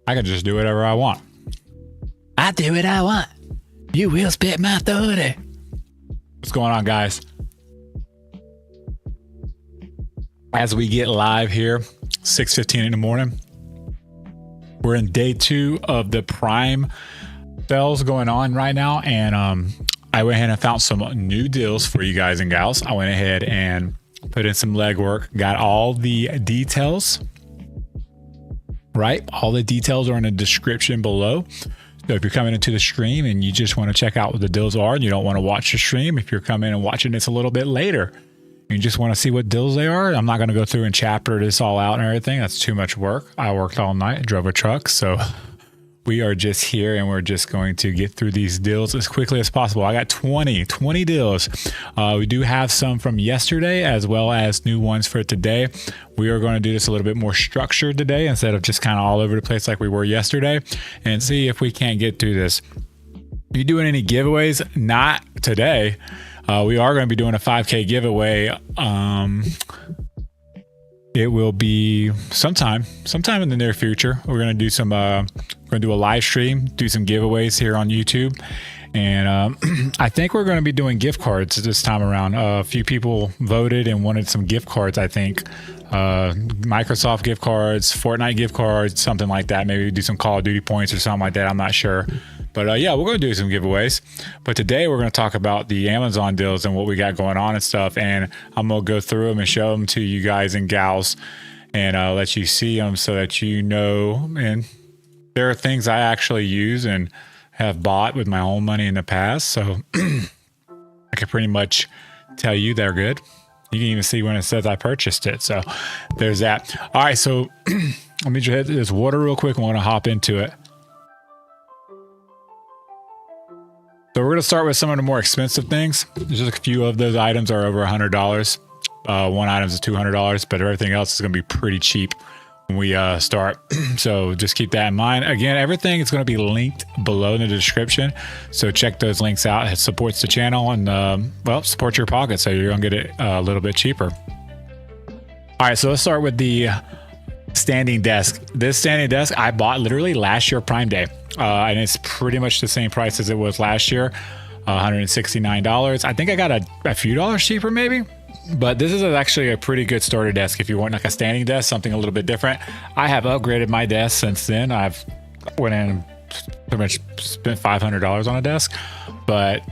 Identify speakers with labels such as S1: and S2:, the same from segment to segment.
S1: I can just do whatever I want. I do what I want. You will spit my authority. What's going on, guys? As we get live here, 6:15 in the morning, we're in day 2 of the Prime sales going on right now. And I went ahead and found some new deals for you guys and gals. I went ahead and put in some legwork, got all the details, right? All the details are in the description below. So if you're coming into the stream and you just want to check out what the deals are and you don't want to watch the stream, if you're coming and watching this a little bit later, you just want to see what deals they are. I'm not going to go through and chapter this all out and everything. That's too much work. I worked all night, I drove a truck. So we are just here and we're just going to get through these deals as quickly as possible. I got 20 deals. We do have some from yesterday as well as new ones for today. We are going to do this a little bit more structured today instead of just kind of all over the place like we were yesterday, and see if we can't get through this. Are you doing any giveaways? Not today. We are going to be doing a 5K giveaway. It will be sometime in the near future. We're going to do some, we're going to do a live stream, do some giveaways here on YouTube. And I think we're going to be doing gift cards this time around. A few people voted and wanted some gift cards, I think. Microsoft gift cards, Fortnite gift cards, something like that. Maybe do some Call of Duty points or something like that. I'm not sure. But yeah, we're going to do some giveaways. But today we're going to talk about the Amazon deals and what we got going on and stuff. And I'm going to go through them and show them to you guys and gals and let you see them so that you know. And there are things I actually use and have bought with my own money in the past. So I can pretty much tell you they're good. You can even see when it says I purchased it. So there's that. All right, so let me just hit this water real quick. I want to hop into it. So we're going to start with some of the more expensive things. There's just a few of those items are over $100. One item is $200, but everything else is going to be pretty cheap when we start. So just keep that in mind. Again, everything is going to be linked below in the description. So check those links out. It supports the channel and, well, supports your pocket. So you're going to get it a little bit cheaper. All right, so let's start with the standing desk. This standing desk I bought literally last year Prime Day. And it's pretty much the same price as it was last year, $169. I think I got a few dollars cheaper maybe, but this is actually a pretty good starter desk if you want like a standing desk, something a little bit different. I have upgraded my desk since then. I've went in and pretty much spent $500 on a desk, but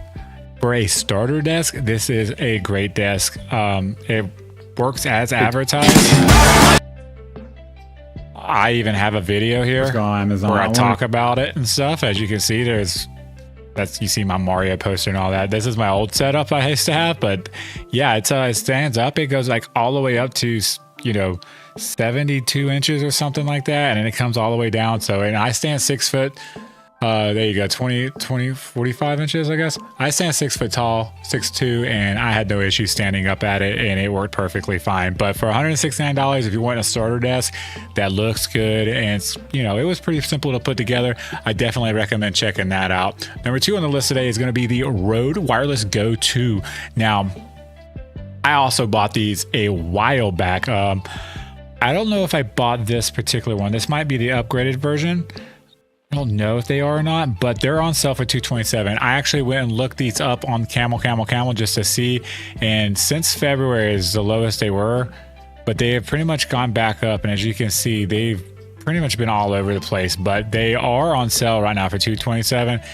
S1: for a starter desk, this is a great desk. It works as advertised. I even have a video here where I talk about it and stuff. As you can see, you see my Mario poster and all that. This is my old setup I used to have, but yeah, it stands up. It goes like all the way up to, 72 inches or something like that. And then it comes all the way down. So, and I stand 6 foot. There you go. 45 inches, I guess. I stand 6 foot tall, 6'2", and I had no issue standing up at it, and it worked perfectly fine. But for $169, if you want a starter desk that looks good and it's, it was pretty simple to put together, I definitely recommend checking that out. Number 2 on the list today is going to be the Rode Wireless Go 2. Now, I also bought these a while back. I don't know if I bought this particular one. This might be the upgraded version. I don't know if they are or not, but they're on sale for $227. I actually went and looked these up on Camel just to see, and since February is the lowest they were, but they have pretty much gone back up, and as you can see, they've pretty much been all over the place, but they are on sale right now for $227.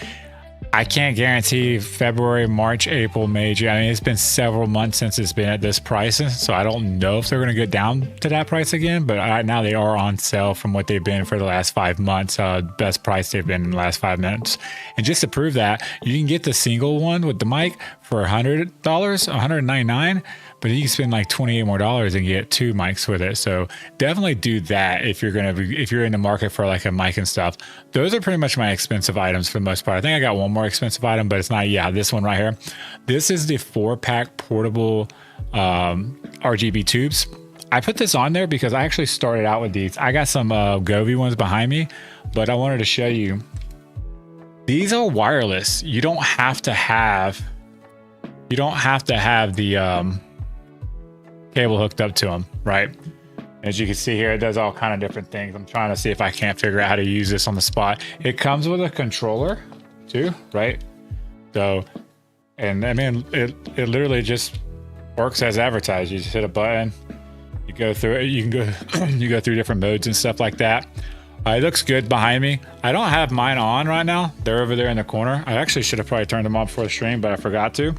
S1: I can't guarantee February, March, April, May, June. I mean, it's been several months since it's been at this price, so I don't know if they're going to get down to that price again, but right now they are on sale from what they've been for the last 5 months. Best price they've been in the last 5 minutes. And just to prove that, you can get the single one with the mic for $100, $199, but you can spend like $28 more and get 2 mics with it. So definitely do that if you're in the market for like a mic and stuff. Those are pretty much my expensive items for the most part. I think I got one more expensive item, but it's not. Yeah, this one right here. This is the 4-pack portable RGB tubes. I put this on there because I actually started out with these. I got some Govee ones behind me, but I wanted to show you. These are wireless. You don't have to have the cable hooked up to them, right? As you can see here, it does all kind of different things. I'm trying to see if I can't figure out how to use this on the spot. It comes with a controller too, right? So, and I mean, it literally just works as advertised. You just hit a button, you go through it, you can go, you go through different modes and stuff like that. It looks good behind me. I don't have mine on right now. They're over there in the corner. I actually should have probably turned them on before the stream, but I forgot to.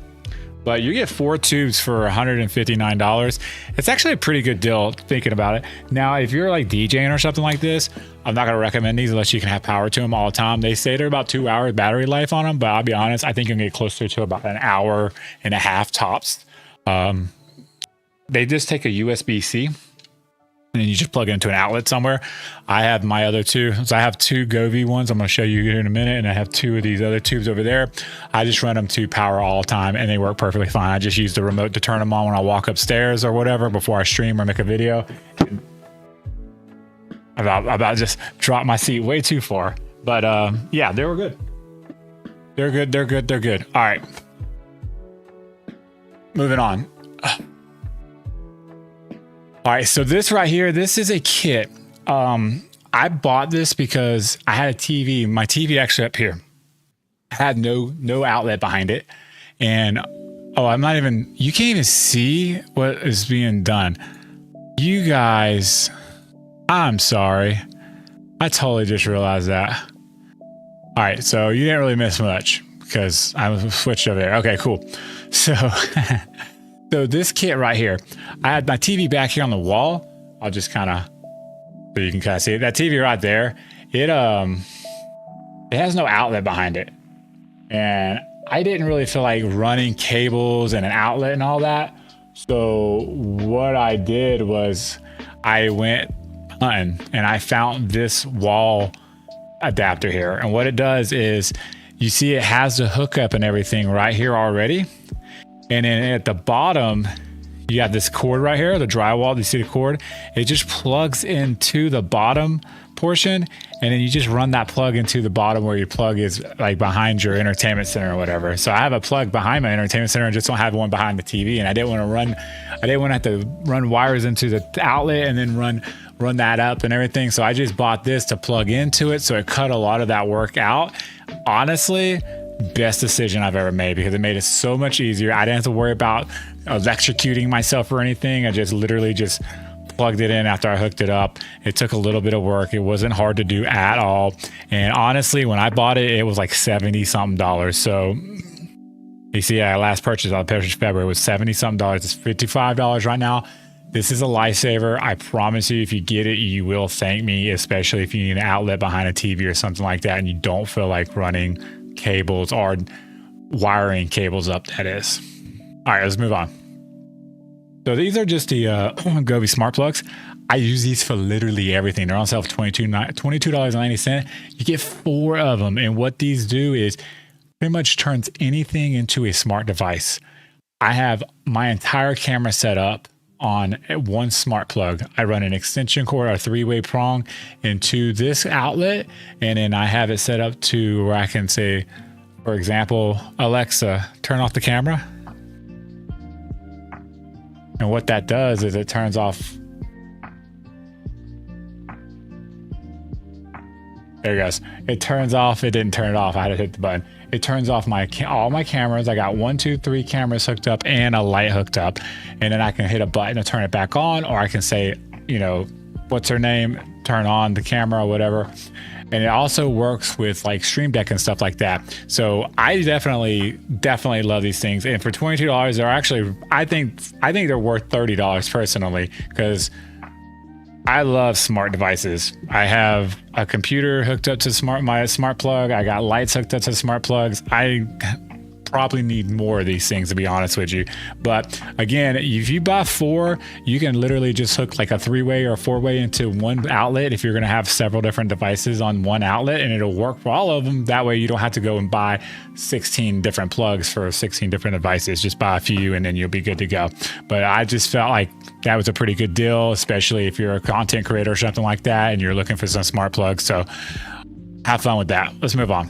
S1: But you get 4 tubes for $159. It's actually a pretty good deal thinking about it. Now, if you're like DJing or something like this, I'm not gonna recommend these unless you can have power to them all the time. They say they're about 2 hours battery life on them, but I'll be honest, I think you can get closer to about an hour and a half tops. They just take a USB-C and then you just plug it into an outlet somewhere. I have my other two. So I have 2 Govee ones I'm going to show you here in a minute, and I have 2 of these other tubes over there. I just run them to power all the time and they work perfectly fine. I just use the remote to turn them on when I walk upstairs or whatever before I stream or make a video. About just drop my seat way too far. But yeah, they were good. They're good. They're good. They're good. All right. Moving on. All right, so this right here, this is a kit. I bought this because I had a TV. My TV actually up here had no outlet behind it, and I'm not even. You can't even see what is being done. You guys, I'm sorry. I totally just realized that. All right, so you didn't really miss much because I switched over there. Okay, cool. So. So this kit right here, I had my TV back here on the wall. I'll just kind of, so you can kind of see it. That TV right there, it has no outlet behind it. And I didn't really feel like running cables and an outlet and all that. So what I did was I went hunting and I found this wall adapter here. And what it does is, you see it has the hookup and everything right here already. And then at the bottom, you have this cord right here, the drywall. Do you see the cord? It just plugs into the bottom portion, and then you just run that plug into the bottom where your plug is, like behind your entertainment center or whatever. So I have a plug behind my entertainment center and just don't have one behind the TV. And I didn't want to have to run wires into the outlet and then run that up and everything. So I just bought this to plug into it. So it cut a lot of that work out. Honestly, best decision I've ever made, because it made it so much easier. I didn't have to worry about electrocuting myself or anything. I just literally just plugged it in after I hooked it up. It took a little bit of work. It wasn't hard to do at all. And honestly, when I bought it, it was like $70 something. So you see, last purchase, I purchased February, was $70 something. It's $55 right now. This is a lifesaver. I promise you, if you get it, you will thank me, especially if you need an outlet behind a TV or something like that and you don't feel like running cables or wiring cables up, that is. All right, let's move on. So these are just the Govee smart plugs. I use these for literally everything. They're on sale for $22.90. You get 4 of them, and what these do is pretty much turns anything into a smart device. I have my entire camera set up on one smart plug. I run an extension cord or 3-way prong into this outlet, and then I have it set up to where I can say, for example, Alexa, turn off the camera. And what that does is it turns off. There it goes. It turns off. It didn't turn it off. I had to hit the button. It turns off all my cameras. I got 1, 2, 3 cameras hooked up and a light hooked up. And then I can hit a button to turn it back on, or I can say, you know, what's her name? Turn on the camera or whatever. And it also works with like Stream Deck and stuff like that. So I definitely love these things. And for $22, they're actually, I think they're worth $30 personally, because I love smart devices. I have a computer hooked up to my smart plug. I got lights hooked up to smart plugs. I probably need more of these things, to be honest with you. But again, if you buy 4, you can literally just hook like a 3-way or 4-way into one outlet if you're going to have several different devices on one outlet, and it'll work for all of them. That way you don't have to go and buy 16 different plugs for 16 different devices. Just buy a few and then you'll be good to go. But I just felt like that was a pretty good deal, especially if you're a content creator or something like that and you're looking for some smart plugs. So have fun with that. Let's move on.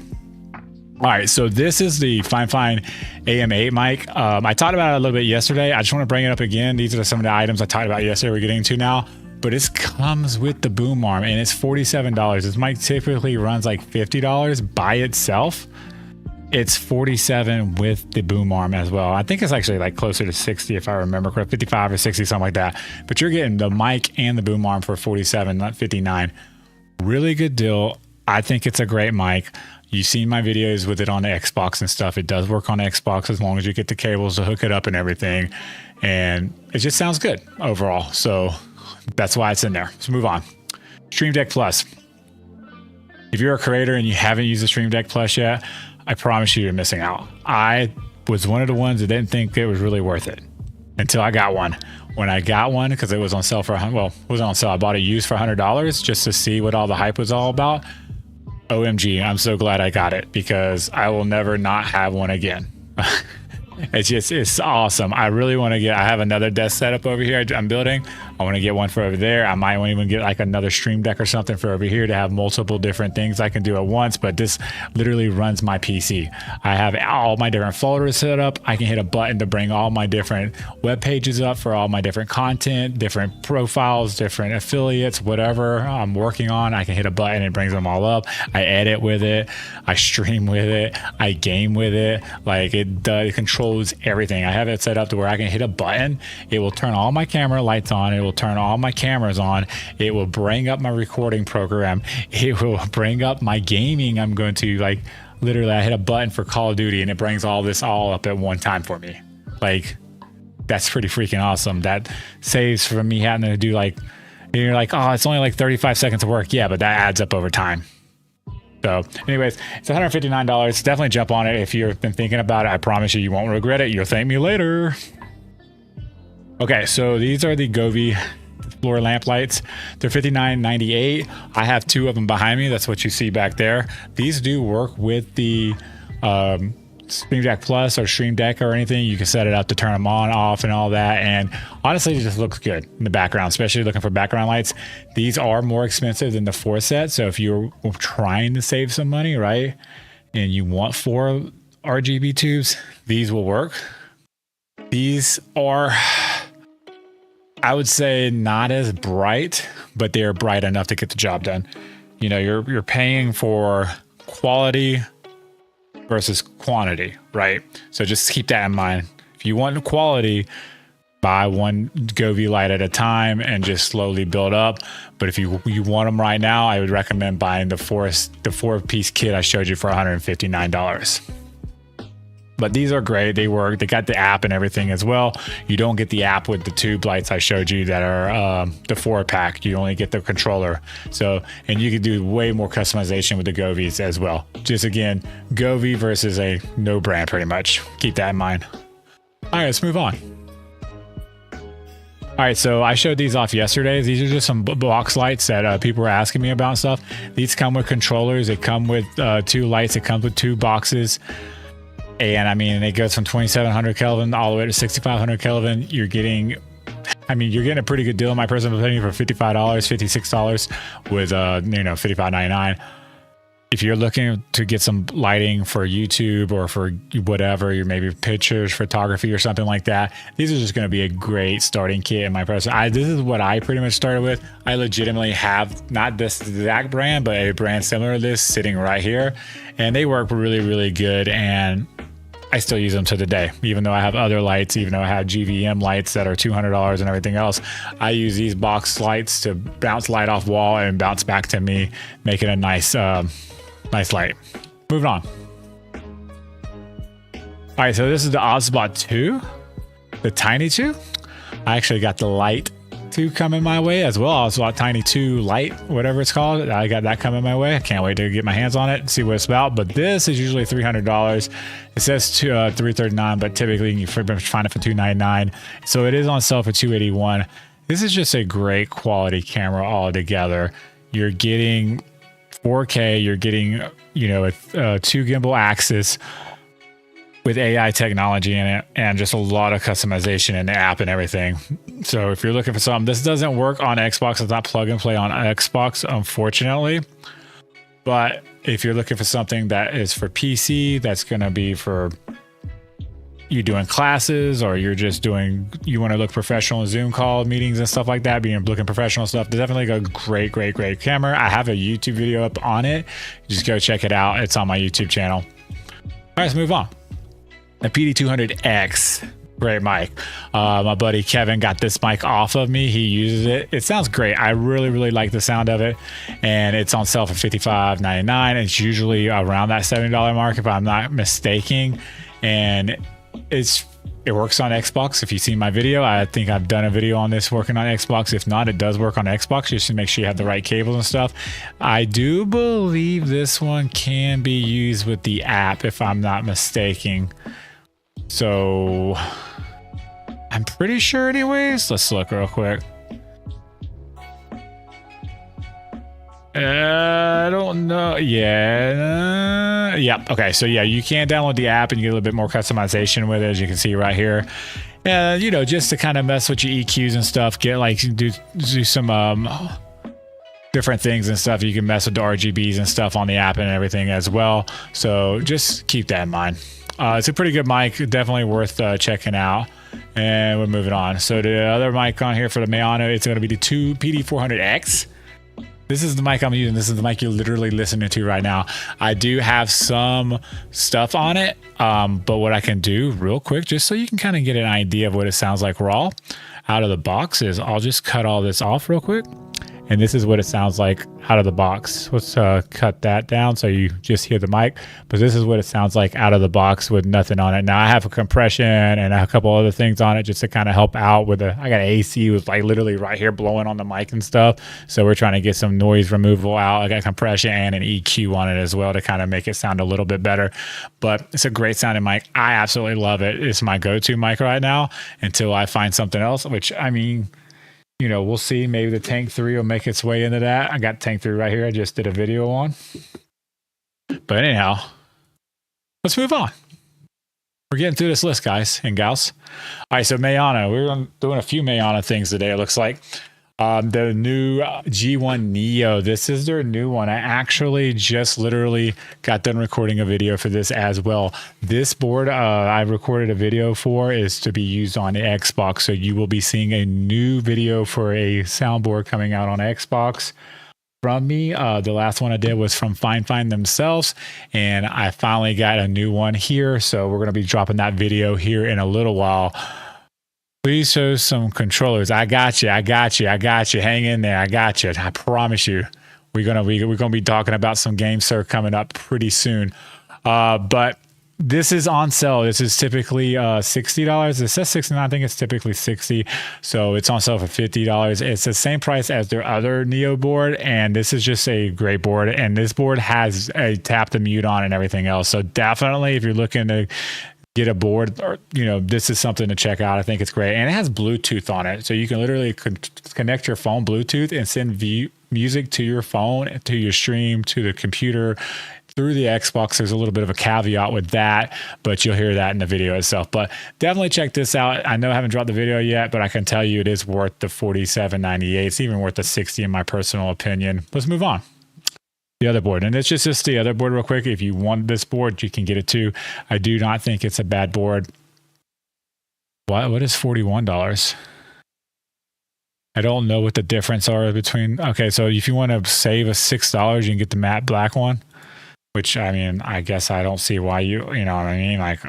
S1: All right, so this is the FineFine AM8 mic. I talked about it a little bit yesterday. I just want to bring it up again. These are some of the items I talked about yesterday we're getting to now. but it comes with the boom arm and it's $47. This mic typically runs like $50 by itself. It's $47 with the boom arm as well. I think it's actually like closer to 60 if I remember correctly, 55 or 60, something like that. But you're getting the mic and the boom arm for $47, not $59. Really good deal. I think it's a great mic. You've seen my videos with it on the Xbox and stuff. It does work on the Xbox as long as you get the cables to hook it up and everything. And it just sounds good overall. So that's why it's in there. Let's move on. Stream Deck Plus. If you're a creator and you haven't used the Stream Deck Plus yet, I promise you, you're missing out. I was one of the ones that didn't think it was really worth it until I got one. When I got one, because it was on sale for, well, it wasn't on sale. I bought it used for $100 just to see what all the hype was all about. OMG, I'm so glad I got it because I will never not have one again. It's awesome. I really want to I have another desk setup over here I'm building. I want to get one for over there. I might even get like another Stream Deck or something for over here to have multiple different things I can do at once, but this literally runs my PC. I have all my different folders set up. I can hit a button to bring all my different web pages up for all my different content, different profiles, different affiliates, whatever I'm working on. I can hit a button and it brings them all up. I edit with it. I stream with it. I game with it. Like it controls everything. I have it set up to where I can hit a button. It will turn all my camera lights on. It will turn all my cameras on. It will bring up my recording program. It will bring up my gaming. I'm going to like literally I hit a button for Call of Duty and it brings all this all up at one time for me. Like that's pretty freaking awesome. That saves from me having to do like, you're like, oh, it's only like 35 seconds of work. Yeah, but that adds up over time. So anyways, it's $159. Definitely jump on it if you've been thinking about it. I promise you, you won't regret it. You'll thank me later. Okay, so these are the Govee floor lamp lights. They're $59.98. I have two of them behind me. That's what you see back there. These do work with the Stream Deck Plus or Stream Deck or anything. You can set it up to turn them on, off, and all that. And honestly, it just looks good in the background, especially looking for background lights. These are more expensive than the 4 set. So if you're trying to save some money, right, and you want 4 RGB tubes, these will work. These are, I would say, not as bright, but they're bright enough to get the job done. You know, you're paying for quality versus quantity, right? So just keep that in mind. If you want quality, buy one Govee light at a time and just slowly build up. But if you want them right now, I would recommend buying the 4-piece kit I showed you for $159. But these are great. They work. They got the app and everything as well. You don't get the app with the tube lights I showed you that are the 4-pack. You only get the controller. So, and you can do way more customization with the Govees as well. Just again, Govee versus a no brand pretty much. Keep that in mind. All right, let's move on. All right, so I showed these off yesterday. These are just some box lights that people were asking me about and stuff. These come with controllers. They come with 2 lights. It comes with 2 boxes. And I mean, it goes from 2700 Kelvin all the way to 6500 Kelvin. You're getting a pretty good deal in my personal opinion for $55, $56 with, $55.99. If you're looking to get some lighting for YouTube or for whatever, you're maybe pictures, photography or something like that, these are just going to be a great starting kit in my personal. This is what I pretty much started with. I legitimately have not this exact brand, but a brand similar to this sitting right here. And they work really, really good. And I still use them to the day, even though I have other lights, even though I have GVM lights that are $200 and everything else. I use these box lights to bounce light off wall and bounce back to me, make it a nice light. Moving on. All right, so this is the Oddspot 2, the Tiny 2. I actually got the Light 2 coming my way as well. Oddspot Tiny 2 Light, whatever it's called. I got that coming my way. I can't wait to get my hands on it and see what it's about. But this is usually $300. It says $339, but typically you can find it for $299. So it is on sale for $281. This is just a great quality camera altogether. You're getting 4K. You're getting, a 2 gimbal axis with AI technology in it and just a lot of customization in the app and everything. So if you're looking for something, this doesn't work on Xbox. It's not plug and play on Xbox, unfortunately. But if you're looking for something that is for PC, that's going to be for you're doing classes or you're just you want to look professional in Zoom call meetings and stuff like that, being looking professional stuff, definitely a great camera. I have a YouTube video up on it. Just go check it out. It's on my YouTube channel. All right, let's move on. The PD200X. Great mic. My buddy Kevin got this mic off of me. He uses it. It sounds great. I really like the sound of it, and it's on sale for $55.99. It's usually around that $70 mark if I'm not mistaken, and it works on Xbox. If you've seen my video, I think I've done a video on this working on Xbox. If not, it does work on Xbox. Just to make sure you have the right cables and stuff. I do believe this one can be used with the app if I'm not mistaken. So I'm pretty sure anyways. Let's look real quick. I don't know. Yeah. Okay. So yeah, you can download the app and you get a little bit more customization with it, as you can see right here. You know, just to kind of mess with your EQs and stuff, get like do some different things and stuff. You can mess with the RGBs and stuff on the app and everything as well. So just keep that in mind. It's a pretty good mic, definitely worth checking out. And we're moving on. So the other mic on here for the maono, it's going to be the PD400X. This is the mic I'm using. This is the mic you're literally listening to right now. I do have some stuff on it, but what I can do real quick, just so you can kind of get an idea of what it sounds like raw out of the box, is I'll just cut all this off real quick. And this is what it sounds like out of the box. Let's cut that down so you just hear the mic. But this is what it sounds like out of the box with nothing on it. Now I have a compression and a couple other things on it just to kind of help out with I got an AC with like literally right here blowing on the mic and stuff. So we're trying to get some noise removal out. I got compression and an EQ on it as well to kind of make it sound a little bit better. But it's a great sounding mic. I absolutely love it. It's my go-to mic right now until I find something else, which I mean, you know, we'll see. Maybe the Tank 3 will make its way into that. I got Tank 3 right here. I just did a video on. But anyhow, let's move on. We're getting through this list, guys and gals. All right, so maono. We're doing a few maono things today, it looks like. The new G1 Neo. This is their new one. I actually just literally got done recording a video for this as well. This board I recorded a video for is to be used on the Xbox. So you will be seeing a new video for a soundboard coming out on Xbox from me. The last one I did was from FineFine themselves, and I finally got a new one here. So we're going to be dropping that video here in a little while. Please show some controllers. I got you. Hang in there. I got you. I promise you. We're gonna be talking about some games, sir, coming up pretty soon. But this is on sale. This is typically $60. It says $69. I think it's typically $60. So it's on sale for $50. It's the same price as their other Neo board, and this is just a great board. And this board has a tap to mute on and everything else. So definitely, if you're looking to get a board, or you know, this is something to check out. I think it's great, and it has Bluetooth on it, so you can literally connect your phone Bluetooth and send music to your phone, to your stream, to the computer through the Xbox. There's a little bit of a caveat with that, but you'll hear that in the video itself. But definitely check this out. I know I haven't dropped the video yet, but I can tell you it is worth the $47.98. It's even worth the $60 in my personal opinion. Let's move on. The other board, and it's just the other board real quick. If you want this board, you can get it too. I do not think it's a bad board. What is $41? I don't know what the difference are between. Okay, so if you want to save us $6, you can get the matte black one, which I mean, I guess I don't see why you know what I mean? Like,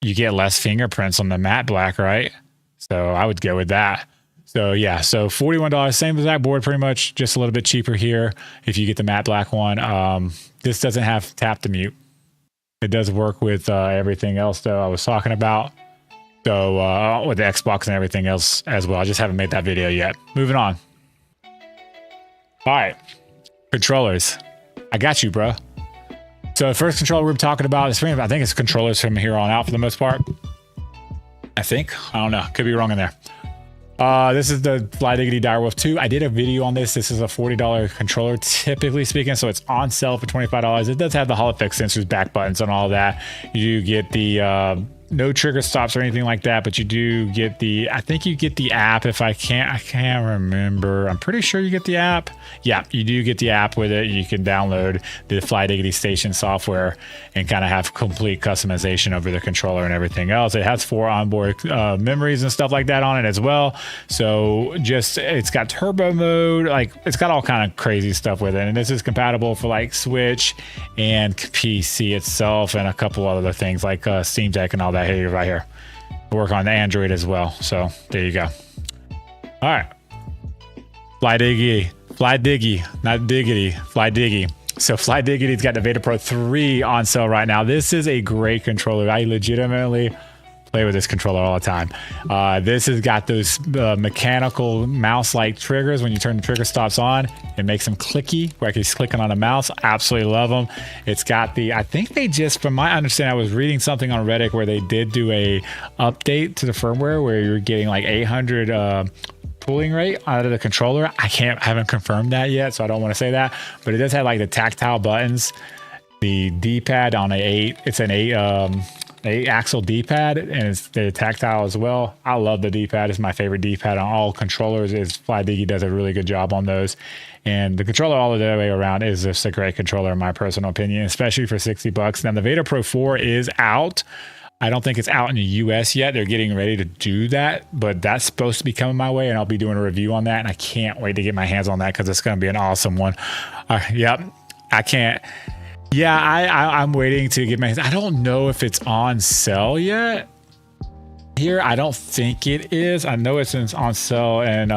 S1: you get less fingerprints on the matte black, right? So I would go with that. So yeah, so $41, same exact board pretty much, just a little bit cheaper here if you get the matte black one. This doesn't have tap to mute. It does work with everything else though I was talking about. So with the Xbox and everything else as well. I just haven't made that video yet. Moving on. All right, controllers. I got you, bro. So the first controller we're talking about is, I think it's controllers from here on out for the most part. I think, I don't know, could be wrong in there. This is the FlyDigi Direwolf 2. I did a video on this. This is a $40 controller, typically speaking, so it's on sale for $25. It does have the Hall effect sensors, back buttons, and all that. You get the no trigger stops or anything like that, but you do get the, I think you get the app. If I can't remember. I'm pretty sure you get the app. Yeah, you do get the app with it. You can download the FlyDigi Station software and kind of have complete customization over the controller and everything else. It has 4 onboard memories and stuff like that on it as well. So just, it's got turbo mode, like it's got all kind of crazy stuff with it. And this is compatible for like Switch and PC itself and a couple other things like Steam Deck and all that here right here. Work on the Android as well. So there you go. All right. FlyDigi, not diggity, FlyDigi. So FlyDigi's got the Veda Pro 3 on sale right now. This is a great controller. I legitimately play with this controller all the time. This has got those mechanical mouse-like triggers. When you turn the trigger stops on, it makes them clicky, like he's clicking on a mouse. Absolutely love them. It's got the, I think they just, from my understanding, I was reading something on Reddit where they did do a update to the firmware where you're getting like 800 pulling rate out of the controller. I haven't confirmed that yet, so I don't want to say that, but it does have like the tactile buttons, the D-pad on it's an 8 axle D-pad, and it's the tactile as well. I love the D-pad. It's my favorite D-pad on all controllers. FlyDigi does a really good job on those. And the controller all the way around is just a great controller in my personal opinion, especially for $60. Now the Veda Pro 4 is out. I don't think it's out in the US yet. They're getting ready to do that, but that's supposed to be coming my way, and I'll be doing a review on that. And I can't wait to get my hands on that because it's going to be an awesome one. Yep. I can't. Yeah, I'm waiting to get my hands. I don't know if it's on sale yet. Here, I don't think it is. I know it's on sale and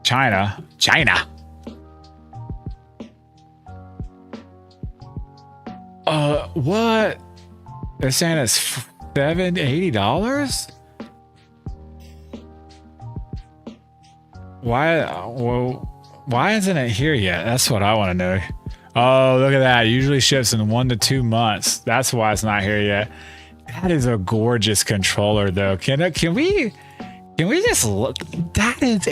S1: China. What? They're saying it's $80. Why isn't it here yet? That's what I want to know. Oh, look at that. It usually ships in 1 to 2 months. That's why it's not here yet. That is a gorgeous controller though. Can we just look? That is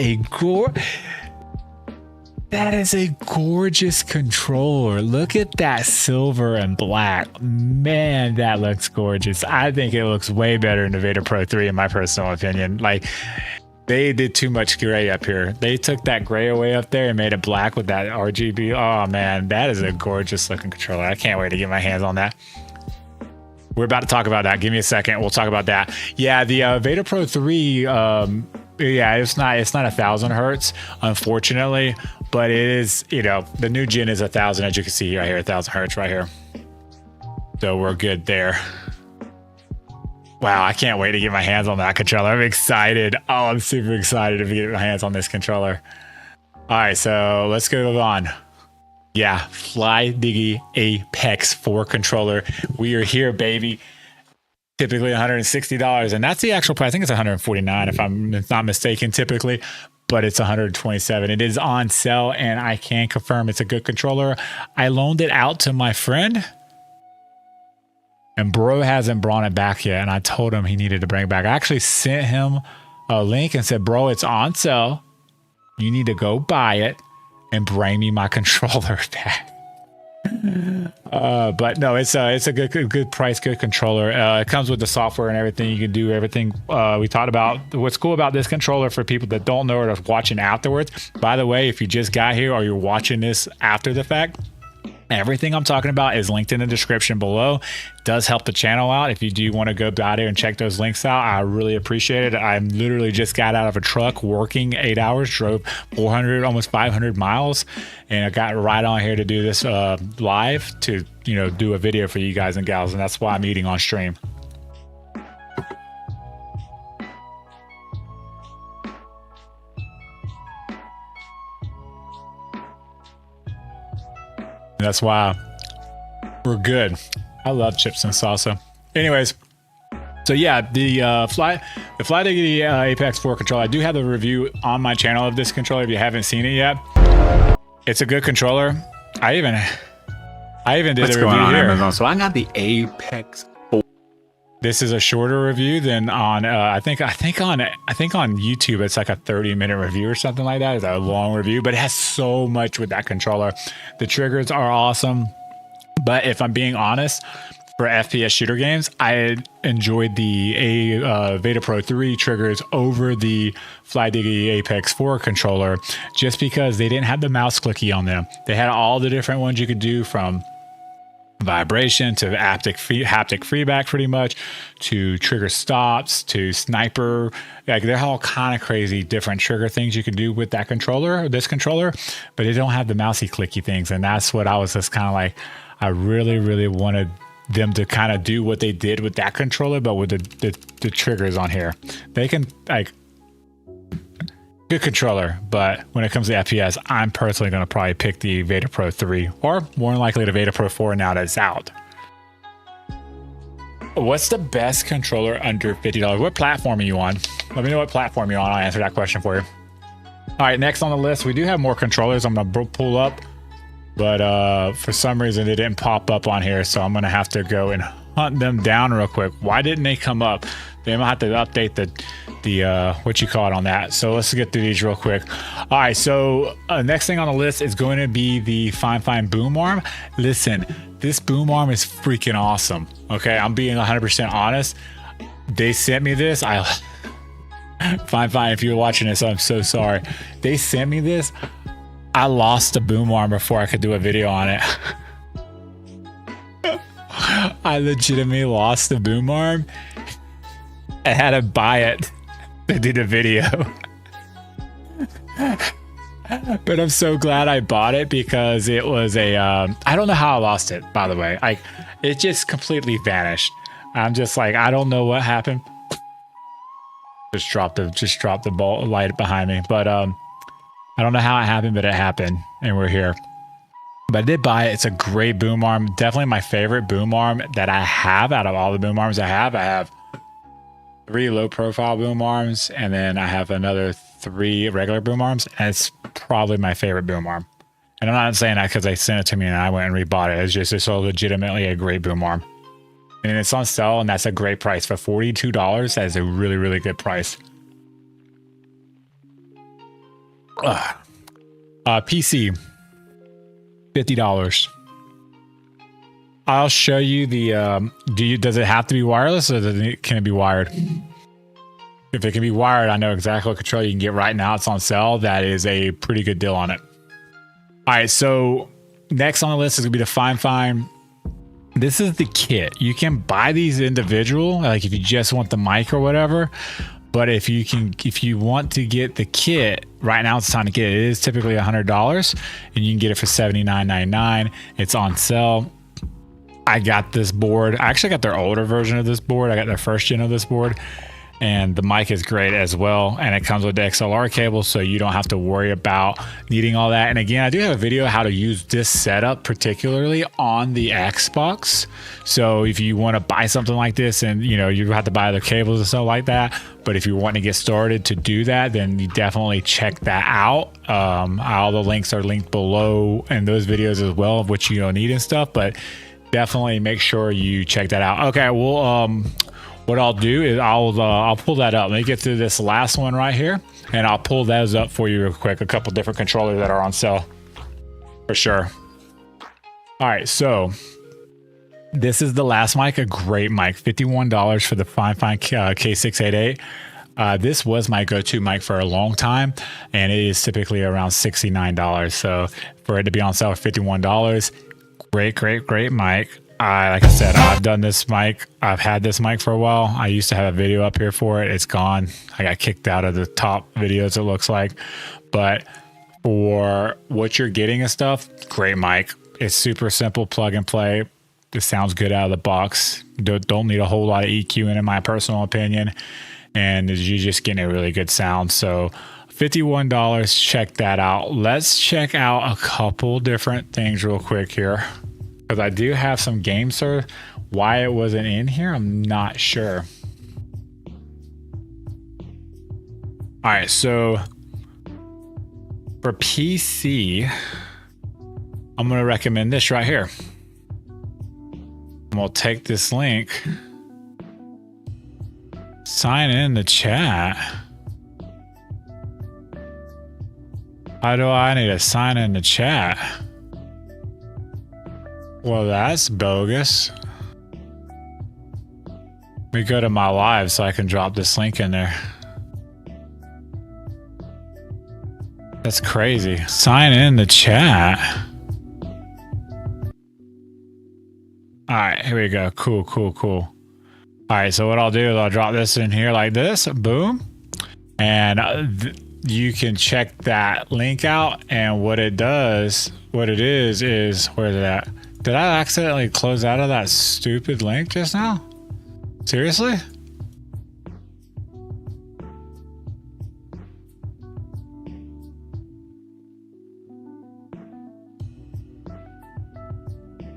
S1: a gorgeous controller. Look at that silver and black. Man, that looks gorgeous. I think it looks way better in the Veda Pro 3 in my personal opinion. Like, they did too much gray up here. They took that gray away up there and made it black with that RGB. Oh man, that is a gorgeous looking controller. I can't wait to get my hands on that. We're about to talk about that. Give me a second. We'll talk about that. Yeah, the Veda Pro 3, yeah, it's not 1,000 hertz, unfortunately, but it is, you know, the new gen is 1,000, as you can see right here, 1,000 hertz right here. So we're good there. Wow, I can't wait to get my hands on that controller. I'm excited. Oh, I'm super excited to get my hands on this controller. All right, so let's go on. Yeah, FlyDigi Apex 4 controller. We are here, baby. Typically $160, and that's the actual price. I think it's $149 if I'm not mistaken typically, but it's $127. It is on sale, and I can confirm it's a good controller. I loaned it out to my friend, and bro hasn't brought it back yet, and I told him he needed to bring it back. I actually sent him a link and said, bro, it's on sale. You need to go buy it and bring me my controller back. But no, it's a good price, good controller. It comes with the software and everything. You can do everything we talked about. What's cool about this controller for people that don't know or are watching afterwards, by the way, if you just got here or you're watching this after the fact, everything I'm talking about is linked in the description below. It does help the channel out. If you do want to go out there and check those links out, I really appreciate it. I literally just got out of a truck working 8 hours, drove 400, almost 500 miles, and I got right on here to do this live to, you know, do a video for you guys and gals, and that's why I'm eating on stream. That's why we're good. I love chips and salsa. Anyways, so yeah, the FlyDigi Apex 4 controller. I do have a review on my channel of this controller if you haven't seen it yet. It's a good controller. I even did a review here.
S2: Amazon? So I got the Apex 4.
S1: This is a shorter review than on I think on YouTube it's like a 30-minute review or something like that. It's a long review, but it has so much with that controller. The triggers are awesome, but if I'm being honest, for FPS shooter games, I enjoyed the Veda Pro 3 triggers over the FlyDigi Apex 4 controller, just because they didn't have the mouse clicky on them. They had all the different ones you could do, from vibration to haptic feedback, pretty much, to trigger stops, to sniper. Like, they're all kind of crazy different trigger things you can do with that controller, this controller, but they don't have the mousy clicky things. And that's what I was just kind of like, I really wanted them to kind of do what they did with that controller, but with the triggers on here. They can, like, good controller, but when it comes to FPS, I'm personally going to probably pick the Veda Pro 3, or more than likely the Veda Pro 4 now that it's out. What's the best controller under $50? What platform are you on? Let me know what platform you're on. I'll answer that question for you. All right, next on the list, we do have more controllers I'm going to pull up, but for some reason they didn't pop up on here, so I'm going to have to go and hunt them down real quick. Why didn't they come up? They might have to update the what you call it on that. So let's get through these real quick. All right, so next thing on the list is going to be the FineFine boom arm. Listen, this boom arm is freaking awesome. Okay, I'm being 100% honest. They sent me this. FineFine, if you're watching this, I'm so sorry. They sent me this. I lost the boom arm before I could do a video on it. I legitimately lost the boom arm. I had to buy it to do the video. But I'm so glad I bought it, because it was a I don't know how I lost it, by the way. Like, it just completely vanished. I'm just like, I don't know what happened. Just dropped the ball light behind me. But I don't know how it happened, but it happened, and we're here. But I did buy it. It's a great boom arm. Definitely my favorite boom arm that I have out of all the boom arms I have. I have 3 low profile boom arms, and then I have another 3 regular boom arms, and it's probably my favorite boom arm. And I'm not saying that because they sent it to me and I went and rebought it. It's so legitimately a great boom arm. And it's on sale, and that's a great price. For $42, that is a really good price. PC, $50. I'll show you the does it have to be wireless, or can it be wired? If it can be wired, I know exactly what controller you can get right now. It's on sale. That is a pretty good deal on it. All right, so next on the list is gonna be the FineFine. This is the kit. You can buy these individual, like if you just want the mic or whatever. But if you want to get the kit, right now it's time to get it. It is typically $100, and you can get it for $79.99. It's on sale. I got this board. I actually got their older version of this board. I got their first gen of this board, and the mic is great as well. And it comes with the XLR cable, so you don't have to worry about needing all that. And again, I do have a video how to use this setup particularly on the Xbox. So if you want to buy something like this, and you have to buy the cables and stuff like that, but if you want to get started to do that, then you definitely check that out. All the links are linked below in those videos as well, of what you need and stuff. But definitely make sure you check that out. Okay, well, what I'll do is I'll pull that up. Let me get through this last one right here, and I'll pull those up for you real quick. A couple different controllers that are on sale for sure. All right, so this is the last mic, a great mic, $51 for the FineFine K688. This was my go-to mic for a long time, and it is typically around $69. So for it to be on sale for $51, great mic. Like I said, I've done this mic. I've had this mic for a while. I used to have a video up here for it. It's gone. I got kicked out of the top videos, it looks like. But for what you're getting and stuff, great mic. It's super simple, plug and play. It sounds good out of the box. Don't need a whole lot of EQ in my personal opinion. And you're just getting a really good sound. So $51, check that out. Let's check out a couple different things real quick here, because I do have some games, sir. Why it wasn't in here, I'm not sure. All right, so for PC, I'm gonna recommend this right here. I'm gonna take this link Sign in the chat. How do I need to sign in the chat? Well, that's bogus. Let me go to my live so I can drop this link in there. That's crazy. Sign in the chat. All right, here we go. Cool, cool, cool. All right, so what I'll do is I'll drop this in here like this. Boom. And you can check that link out. And what it does, what it is, where is it at? Did I accidentally close out of that stupid link just now? Seriously?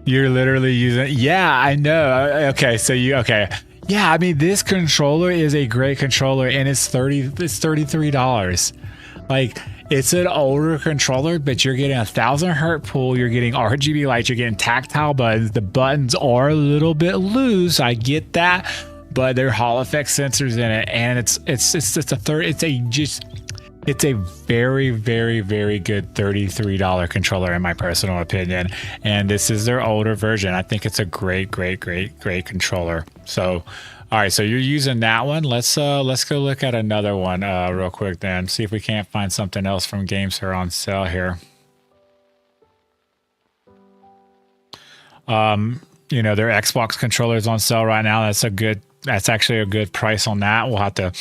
S1: You're literally using, yeah, I know. Okay, so okay. Yeah, I mean, this controller is a great controller and it's $33. Like, it's an older controller, but you're getting 1,000 hertz pull, you're getting RGB lights, you're getting tactile buttons. The buttons are a little bit loose, I get that, but they're Hall effect sensors in it, and it's a very, very, very good $33 controller in my personal opinion. And this is their older version. I think it's a great, great, great, great controller. So, all right, so you're using that one. Let's go look at another one real quick then. See if we can't find something else from games that are on sale here. You know, their Xbox controllers on sale right now. That's actually a good price on that. We'll have to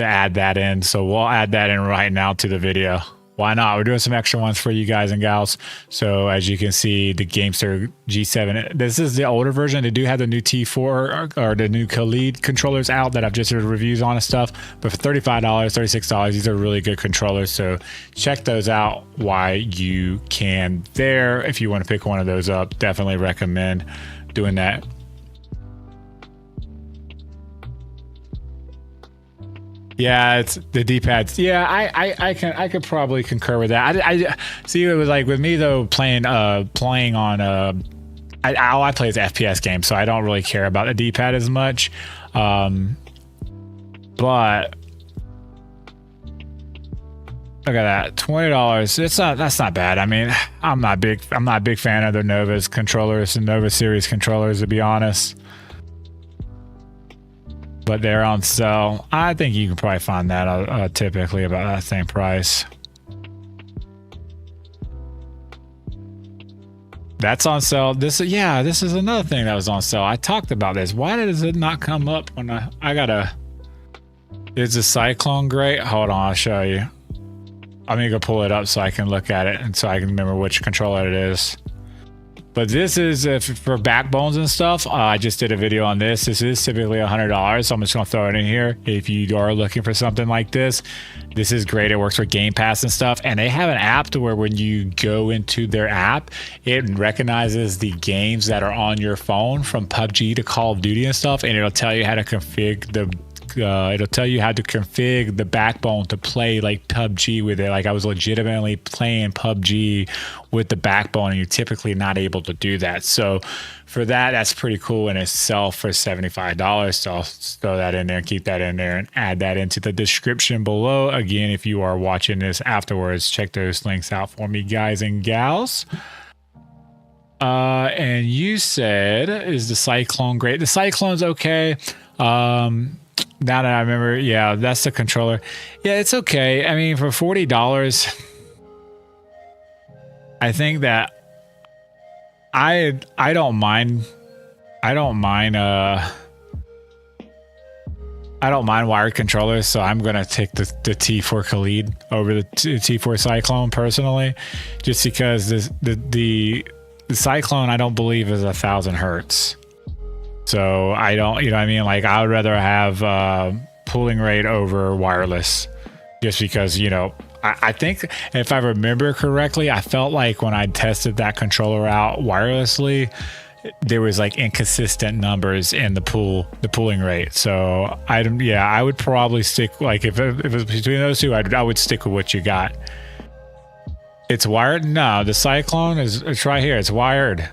S1: add that in. So we'll add that in right now to the video. Why not? We're doing some extra ones for you guys and gals. So as you can see, the Gamester G7, this is the older version. They do have the new T4 or the new Khalid controllers out that I've just did reviews on and stuff. But for $35, $36, these are really good controllers. So check those out while you can there. If you want to pick one of those up, definitely recommend doing that. Yeah, it's the D-pads. Yeah, I could probably concur with that. I see it was like with me though, playing on all I play is FPS games, so I don't really care about the D-pad as much. But look at that, $20. That's not bad. I mean, I'm not a big fan of the Nova's controllers and Nova series controllers, to be honest. But they're on sale. I think you can probably find that typically about that same price. That's on sale. This is another thing that was on sale. I talked about this. Why does it not come up when I gotta? Is the Cyclone great? Hold on, I'll show you. I'm gonna go pull it up so I can look at it and so I can remember which controller it is. But this is for backbones and stuff. I just did a video on this. This is typically $100, so I'm just gonna throw it in here. If you are looking for something like this, this is great. It works for Game Pass and stuff. And they have an app to where when you go into their app, it recognizes the games that are on your phone from PUBG to Call of Duty and stuff, and it'll tell you how to configure the backbone to play like PUBG with it. Like I was legitimately playing PUBG with the backbone, and you're typically not able to do that. So for that, that's pretty cool in itself for $75. So I'll throw that in there, keep that in there, and add that into the description below. Again, if you are watching this afterwards, check those links out for me, guys and gals. And you said, is the Cyclone great? The Cyclone's okay. Now that I remember, yeah, that's the controller. Yeah, it's okay. I mean, for $40, I think that I don't mind wired controllers, so I'm gonna take the T4 Khalid over the T4 Cyclone personally, just because the Cyclone I don't believe is 1,000 hertz. So I don't, you know what I mean? Like I would rather have pooling rate over wireless, just because, you know, I think if I remember correctly, I felt like when I tested that controller out wirelessly, there was like inconsistent numbers in the pooling rate. So I would probably stick, like if it was between those two, I would stick with what you got. It's wired? No, the Cyclone it's right here. It's wired,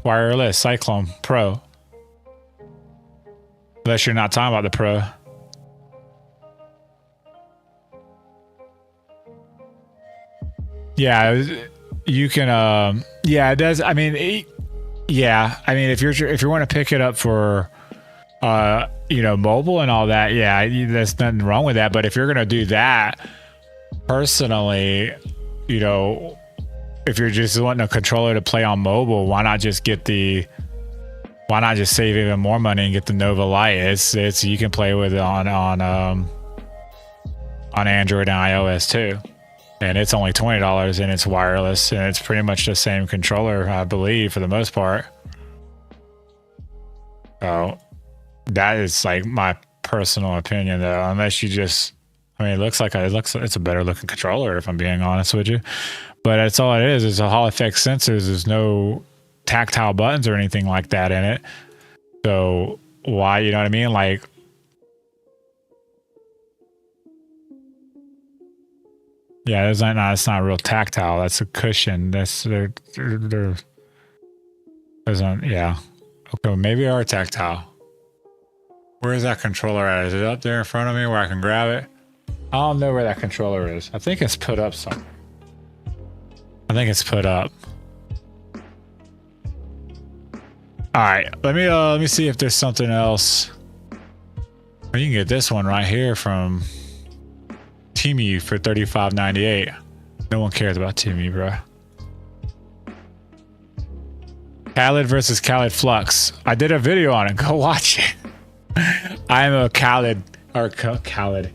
S1: wireless Cyclone Pro. Unless you're not talking about the Pro. Yeah, you can. Yeah, it does. I mean, yeah. I mean, if you want to pick it up for, you know, mobile and all that, yeah, there's nothing wrong with that. But if you're gonna do that, personally, you know, if you're just wanting a controller to play on mobile, why not just get the? Why not just save even more money and get the Nova Lite? It's you can play with it on Android and iOS too. And it's only $20 and it's wireless and it's pretty much the same controller, I believe, for the most part. So that is like my personal opinion, though. Unless you just, I mean, it's a better looking controller, if I'm being honest with you. But that's all it is. It's a Hall effect sensors. There's no tactile buttons or anything like that in it. So why, you know what I mean? Like, yeah, it's not real tactile. That's a cushion. They're yeah. Okay, maybe they are tactile. Where is that controller at? Is it up there in front of me where I can grab it? I don't know where that controller is. I think it's put up somewhere. I think it's put up. All right, let me see if there's something else. You can get this one right here from Temu for $35.98. No one cares about Temu, bro. Khaled versus Khaled Flux. I did a video on it. Go watch it. I'm a Khaled Khaled.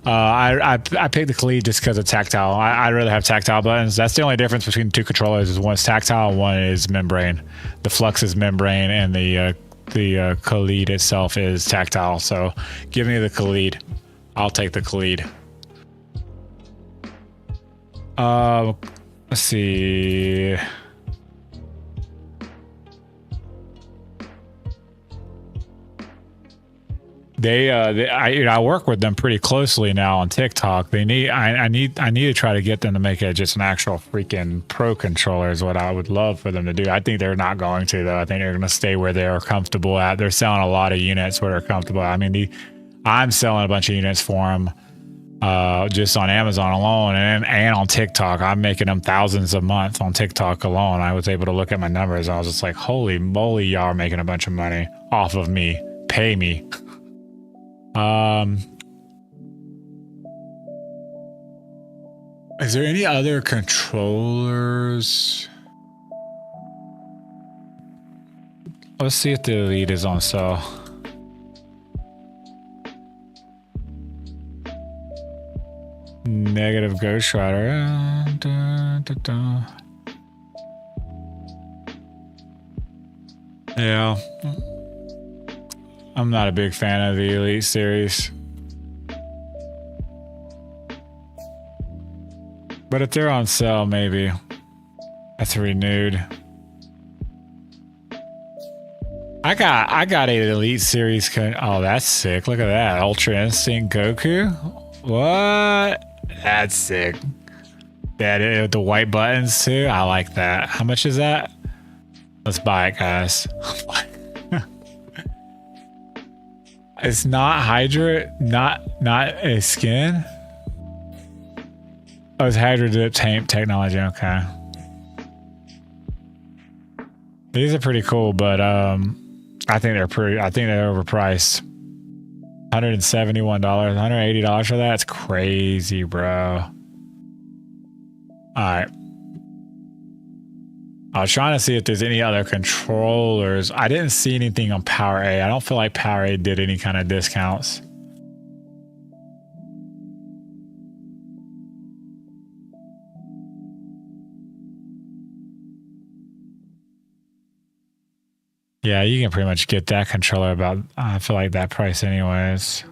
S1: I picked the Khalid just because of tactile. I'd rather have tactile buttons. That's the only difference between the two controllers. Is one's tactile, and one is membrane. The Flux is membrane, and the Khalid itself is tactile. So give me the Khalid. I'll take the Khalid. Let's see. I work with them pretty closely now on TikTok. I need to try to get them to make it just an actual freaking pro controller is what I would love for them to do. I think they're not going to, though. I think they're going to stay where they're comfortable at. They're selling a lot of units where they're comfortable. I mean, I'm selling a bunch of units for them just on Amazon alone and on TikTok. I'm making them thousands a month on TikTok alone. I was able to look at my numbers. I was just like, holy moly, y'all are making a bunch of money off of me. Pay me. Is there any other controllers? Let's see if the Elite is on sale. Negative Ghost Rider. Yeah. I'm not a big fan of the Elite series. But if they're on sale, maybe. That's renewed. I got a Elite series. Oh, that's sick. Look at that. Ultra Instinct Goku. What? That's sick. That the white buttons too. I like that. How much is that? Let's buy it, guys. It's not Hydra, not a skin. Oh, it's Hydra dip tape technology. Okay. These are pretty cool, but I think they're overpriced. $171, $180 for that. It's crazy, bro. All right. I was trying to see if there's any other controllers. I didn't see anything on PowerA. I don't feel like PowerA did any kind of discounts. Yeah, you can pretty much get that controller about, I feel like, that price anyways.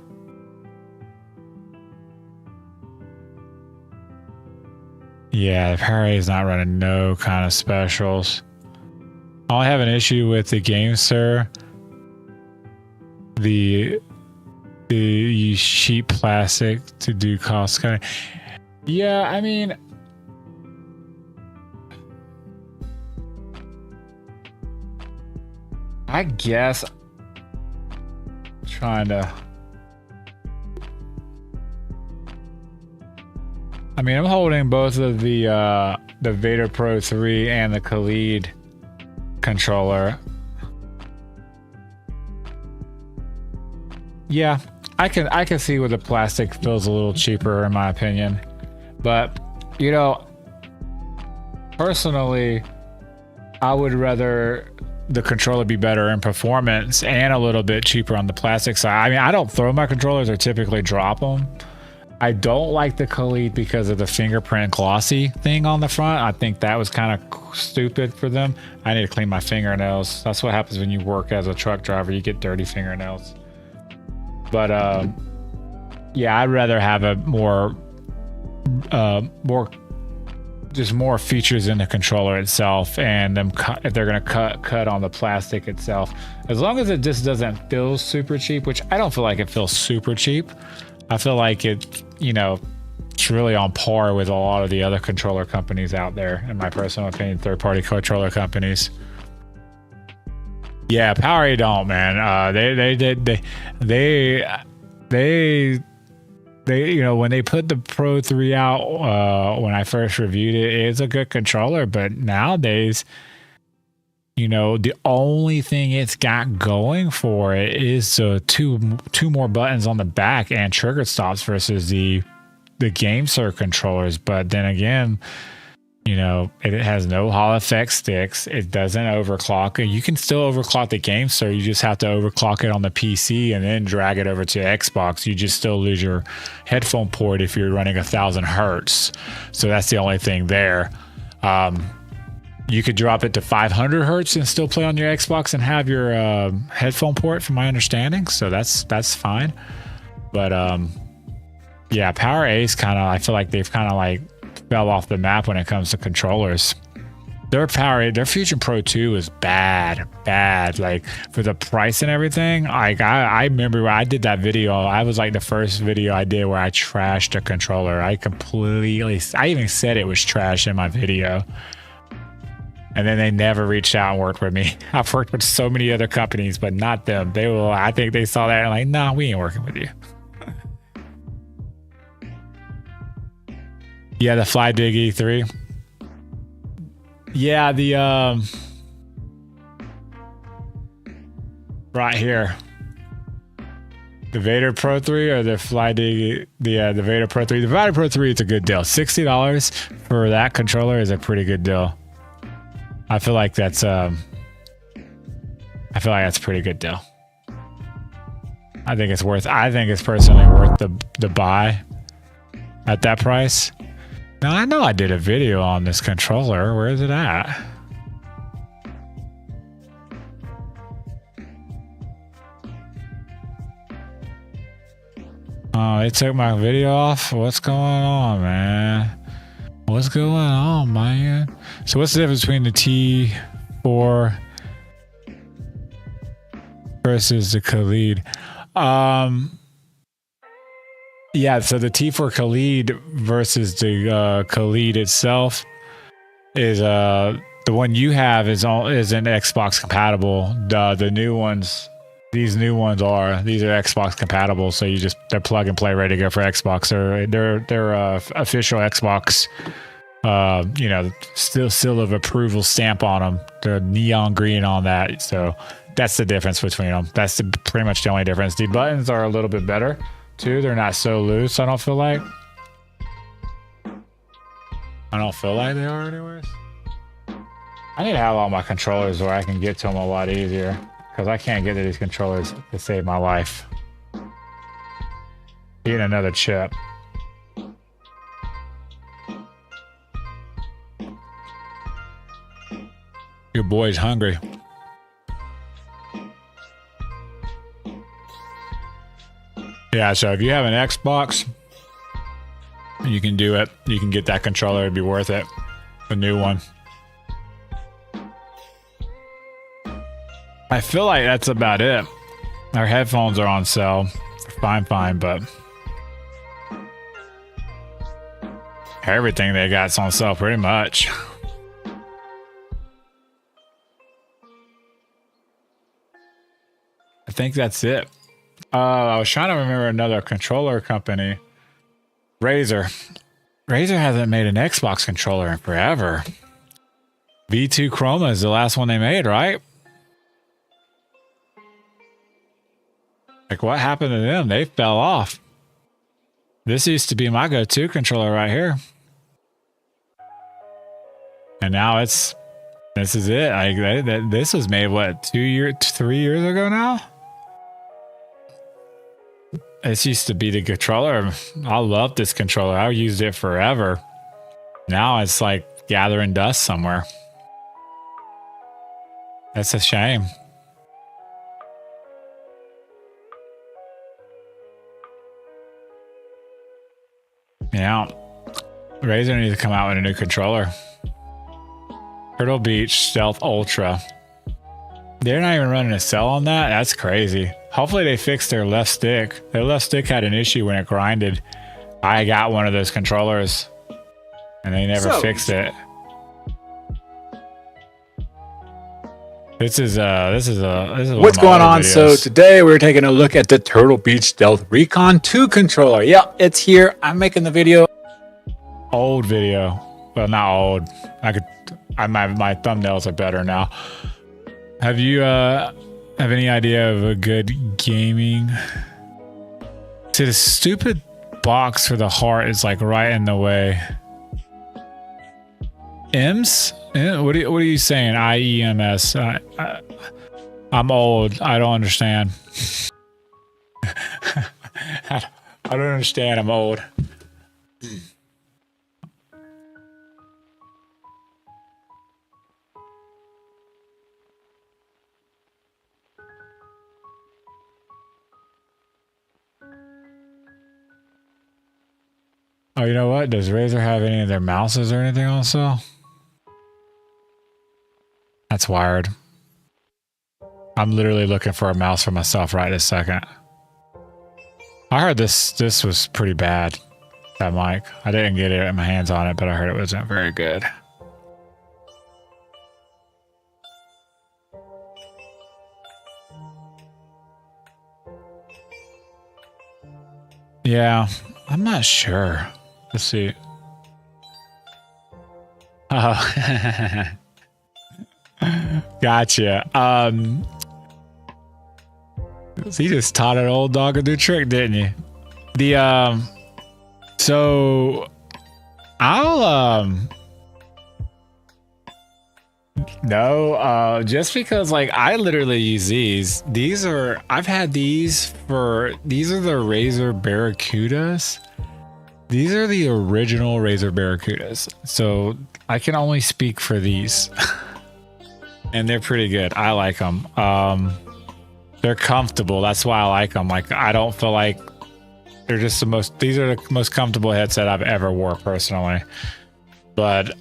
S1: Yeah, the PowerA is not running no kind of specials. I have an issue with the GameSir. The sheet plastic to do cost cutting. Yeah, I mean, I guess trying to. I mean, I'm holding both of the Vader Pro 3 and the Khalid controller. Yeah, I can see where the plastic feels a little cheaper in my opinion. But, you know, personally, I would rather the controller be better in performance and a little bit cheaper on the plastic side. I mean, I don't throw my controllers, I typically drop them. I don't like the Khalid because of the fingerprint glossy thing on the front. I think that was kind of stupid for them. I need to clean my fingernails. That's what happens when you work as a truck driver. You get dirty fingernails. But yeah, I'd rather have a more features in the controller itself, and them if they're gonna cut on the plastic itself, as long as it just doesn't feel super cheap, which I don't feel like it feels super cheap. I feel like it, you know, it's really on par with a lot of the other controller companies out there, in my personal opinion, third-party controller companies. Yeah, Power don't, man. They you know, when they put the Pro 3 out, when I first reviewed it, it's a good controller, but nowadays, you know, the only thing it's got going for it is two more buttons on the back and trigger stops versus the GameSir controllers. But then again, you know, it has no Hall effect sticks. It doesn't overclock. You can still overclock the GameSir. You just have to overclock it on the PC and then drag it over to Xbox. You just still lose your headphone port if you're running 1000 hertz. So that's the only thing there. You could drop it to 500 hertz and still play on your Xbox and have your headphone port, from my understanding. So that's fine. But yeah, Power Ace I feel like they've kind of like fell off the map when it comes to controllers. Their Fusion Pro 2 is bad. Like, for the price and everything. Like, I remember when I did that video, I was like the first video I did where I trashed a controller. I even said it was trash in my video. And then they never reached out and worked with me. I've worked with so many other companies, but not them. I think they saw that and like, nah, we ain't working with you. Yeah, the FlyDigi 3. Yeah, the right here. The Vader Pro 3 or the FlyDigi, the Vader Pro 3. The Vader Pro 3 is a good deal. $60 for that controller is a pretty good deal. I feel like that's a pretty good deal. I think it's personally worth the buy at that price. Now, I know I did a video on this controller. Where is it at? Oh, they took my video off? What's going on, man? What's going on, man? So what's the difference between the T4 versus the Khalid? Yeah, so the T4 Khalid versus the Khalid itself is the one you have isn't Xbox compatible. The new ones, these are Xbox compatible, so they're plug and play, ready to go for Xbox. They're official Xbox, you know, seal of approval stamp on them. The neon green on that. So that's the difference between them. That's pretty much the only difference. The buttons are a little bit better too. They're not so loose, I don't feel like. I don't feel like they are anyways. I need to have all my controllers where I can get to them a lot easier, because I can't get to these controllers to save my life. Eating another chip. Your boy's hungry. Yeah, so if you have an Xbox, you can do it. You can get that controller. It'd be worth it. A new one. I feel like that's about it. Our headphones are on sale for FineFine, but everything they got's on sale pretty much. I think that's it. I was trying to remember another controller company. Razer. Razer hasn't made an Xbox controller in forever. V2 Chroma is the last one they made, right? Like, what happened to them? They fell off. This used to be my go-to controller right here. And now this is it. Like, this was made, what, 3 years ago now? This used to be the controller. I love this controller. I used it forever. Now it's like gathering dust somewhere. That's a shame. Yeah. Razer needs to come out with a new controller. Turtle Beach Stealth Ultra. They're not even running a sale on that? That's crazy. Hopefully they fixed their left stick. Their left stick had an issue when it grinded. I got one of those controllers and they never fixed it. This is
S2: what's going on? So today we're taking a look at the Turtle Beach Stealth Recon 2 controller. Yep, it's here. I'm making the video.
S1: Old video. Well, not old. My thumbnails are better now. Have you have any idea of a good gaming? See, the stupid box for the heart is like right in the way. Ems? What are you saying? IEMS. I'm old. I don't understand. I don't understand. I'm old. Oh, you know what? Does Razer have any of their mouses or anything on sale? That's wired. I'm literally looking for a mouse for myself right this second. I heard this was pretty bad, that mic. I didn't get my hands on it, but I heard it wasn't very good. Yeah, I'm not sure. Let's see. Oh. Gotcha. So you just taught an old dog a new trick, didn't you? So I'll no, just because like I literally use these. I've had these are the Razer Barracudas. These are the original Razer Barracudas. So I can only speak for these. And they're pretty good. I like them. They're comfortable. That's why I like them. Like, I don't feel like these are the most comfortable headset I've ever wore personally. But,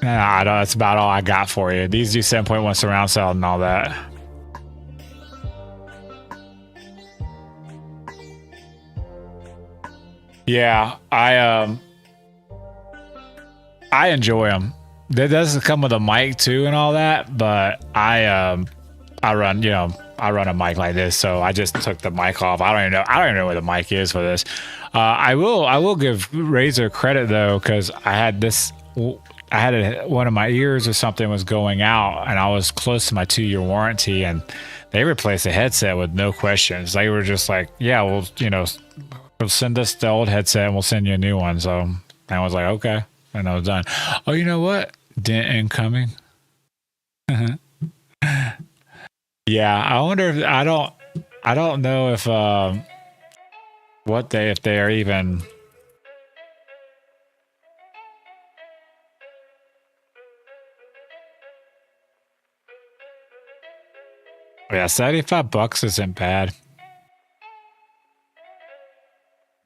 S1: that's about all I got for you. These do 7.1 surround sound and all that. Yeah, I enjoy them. That doesn't come with a mic too and all that, but I run a mic like this, so I just took the mic off. I don't even know where the mic is for this. I will give Razer credit though, because one of my ears or something was going out, and I was close to my 2-year warranty, and they replaced the headset with no questions. They were just like, yeah, we'll send us the old headset and we'll send you a new one. So I was like, okay. And I was done. Oh, you know what? Dent incoming. Yeah, I wonder if I don't know if if they are even. Yeah, $75 isn't bad.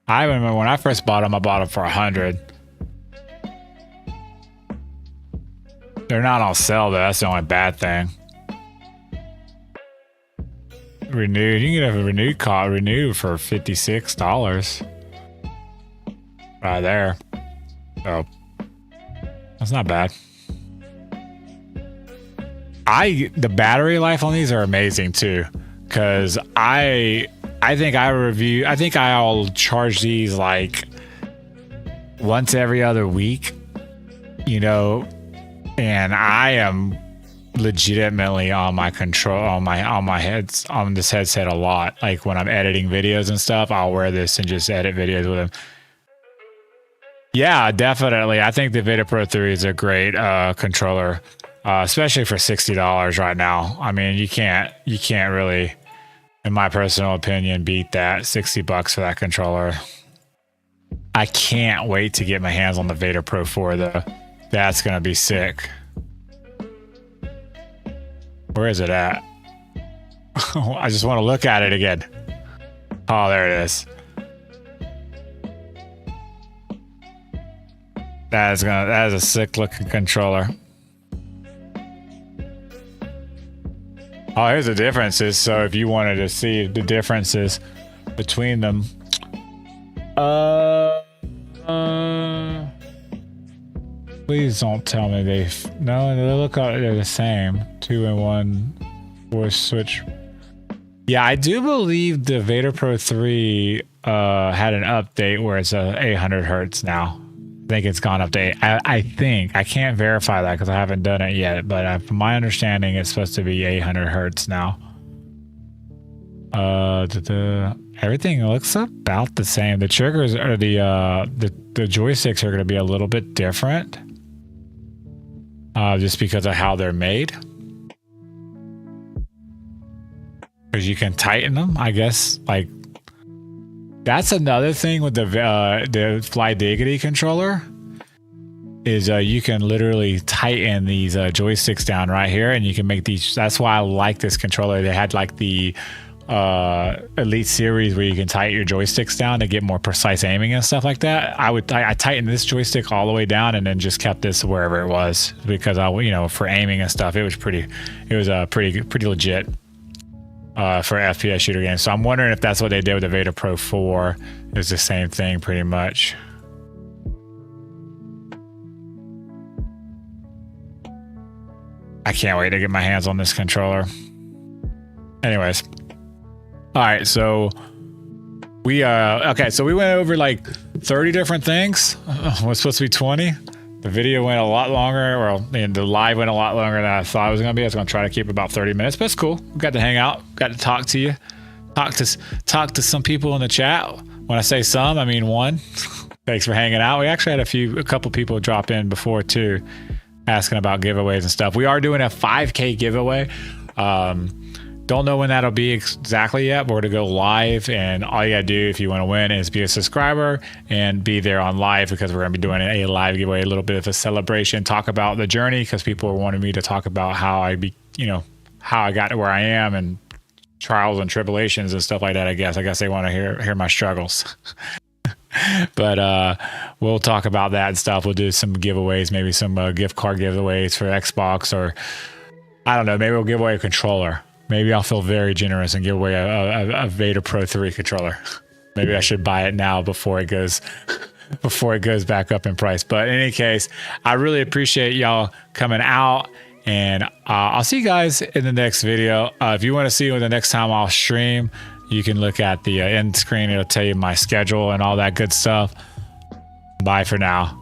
S1: I remember when I first bought them, I bought them for $100. They're not on sale though. That's the only bad thing. Renewed. You can get a renewed for $56. Right there. Oh, that's not bad. The battery life on these are amazing too, because I think I'll charge these like once every other week, you know, and I am legitimately on my control on this headset a lot. Like when I'm editing videos and stuff, I'll wear this and just edit videos with them. Yeah, definitely. I think the Vita Pro 3 is a great controller, especially for $60 right now. I mean, you can't really, in my personal opinion, beat that. $60 for that controller. I can't wait to get my hands on the Vita Pro 4 though. That's gonna be sick. Where is it at? I just want to look at it again. Oh, there it is. That is a sick looking controller. Oh, here's the differences. So if you wanted to see the differences between them, please don't tell me they look like they're the same. 2-in-1 voice switch. Yeah, I do believe the Vita Pro 3 had an update where it's 800 hertz now. I think it's gone up to I think. I can't verify that because I haven't done it yet, but from my understanding, it's supposed to be 800 hertz now. Everything looks about the same. The triggers or the joysticks are going to be a little bit different, just because of how they're made. Because you can tighten them, I guess. Like that's another thing with the FlyDigi controller is you can literally tighten these joysticks down right here, and you can make these. That's why I like this controller. They had like the Elite series where you can tighten your joysticks down to get more precise aiming and stuff like that. I tightened this joystick all the way down and then just kept this wherever it was because for aiming and stuff it was pretty legit for FPS shooter games. So I'm wondering if that's what they did with the Vita Pro 4. It was the same thing pretty much. I can't wait to get my hands on this controller. Anyways. All right, so we went over like 30 different things. It was supposed to be 20. The video went a lot longer, the live went a lot longer than I thought it was gonna be. I was gonna try to keep about 30 minutes, but it's cool. We got to hang out, got to talk to you, talk to some people in the chat. When I say some, I mean one. Thanks for hanging out. We actually had a couple people drop in before too, asking about giveaways and stuff. We are doing a 5K giveaway. Don't know when that'll be exactly yet, but we're to go live, and all you gotta do if you want to win is be a subscriber and be there on live, because we're gonna be doing a live giveaway, a little bit of a celebration, talk about the journey, because people are wanting me to talk about how I got to where I am and trials and tribulations and stuff like that. I guess they want to hear my struggles. But we'll talk about that and stuff. We'll do some giveaways, maybe some gift card giveaways for Xbox, or I don't know, maybe we'll give away a controller. Maybe I'll feel very generous and give away a Vita Pro 3 controller. Maybe I should buy it now before it goes back up in price. But in any case, I really appreciate y'all coming out, and I'll see you guys in the next video. If you want to see when the next time I'll stream, you can look at the end screen. It'll tell you my schedule and all that good stuff. Bye for now.